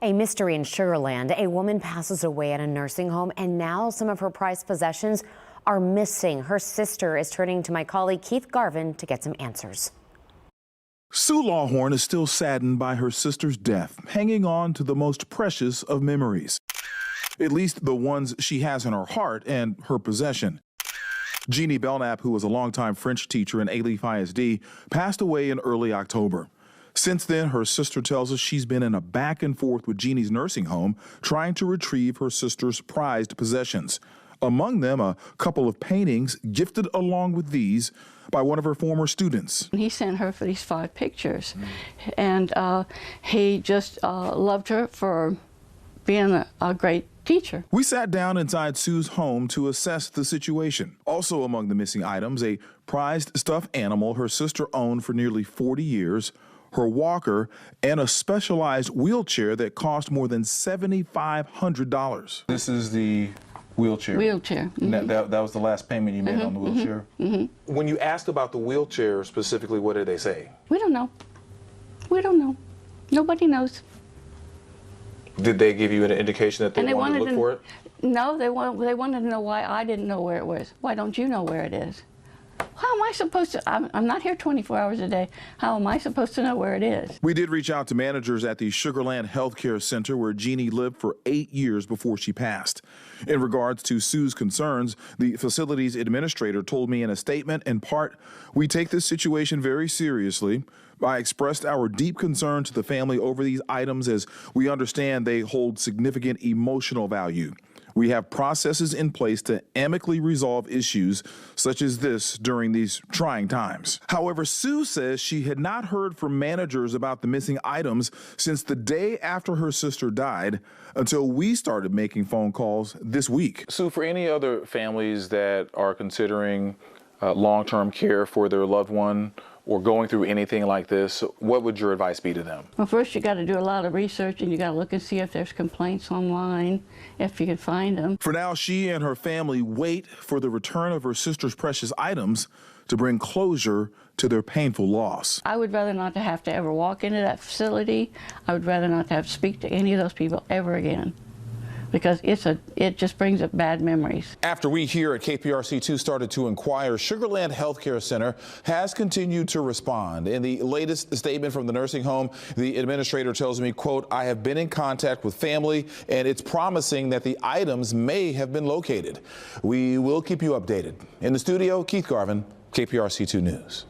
A mystery in Sugar Land. A woman passes away at a nursing home, and now some of her prized possessions are missing. Her sister is turning to my colleague Keith Garvin to get some answers. Sue Lawhorn is still saddened by her sister's death, hanging on to the most precious of memories, at least the ones she has in her heart and her possession. Jeannie Belknap, who was a longtime French teacher in Alief ISD, passed away in early October. Since then, her sister tells us she's been in a back and forth with Jeannie's nursing home, trying to retrieve her sister's prized possessions. Among them, a couple of paintings gifted along with these by one of her former students. He sent her for these 5 pictures, and he just loved her for being a great teacher. We sat down inside Sue's home to assess the situation. Also among the missing items, a prized stuffed animal her sister owned for nearly 40 years, her walker, and a specialized wheelchair that cost more than $7,500. This is the wheelchair. Wheelchair. Mm-hmm. That was the last payment you made on the wheelchair? Mm-hmm. When you asked about the wheelchair specifically, what did they say? We don't know. We don't know. Nobody knows. Did they give you an indication that they wanted to look for it? No, they wanted to know why I didn't know where it was. Why don't you know where it is? How am I supposed to? I'm not here 24 hours a day. How am I supposed to know where it is? We did reach out to managers at the Sugar Land Healthcare Center, where Jeannie lived for 8 years before she passed. In regards to Sue's concerns, the facility's administrator told me in a statement, in part, "We take this situation very seriously. I expressed our deep concern to the family over these items as we understand they hold significant emotional value. We have processes in place to amicably resolve issues such as this during these trying times." However, Sue says she had not heard from managers about the missing items since the day after her sister died until we started making phone calls this week. Sue, for any other families that are considering long-term care for their loved one or going through anything like this, what would your advice be to them? Well, first you got to do a lot of research, and you got to look and see if there's complaints online, if you can find them. For now, she and her family wait for the return of her sister's precious items to bring closure to their painful loss. I would rather not to have to ever walk into that facility. I would rather not to have to speak to any of those people ever again, because it just brings up bad memories. After we here at KPRC2 started to inquire, Sugar Land Healthcare Center has continued to respond. In the latest statement from the nursing home, the administrator tells me, quote, "I have been in contact with family, and it's promising that the items may have been located. We will keep you updated." In the studio, Keith Garvin, KPRC2 News.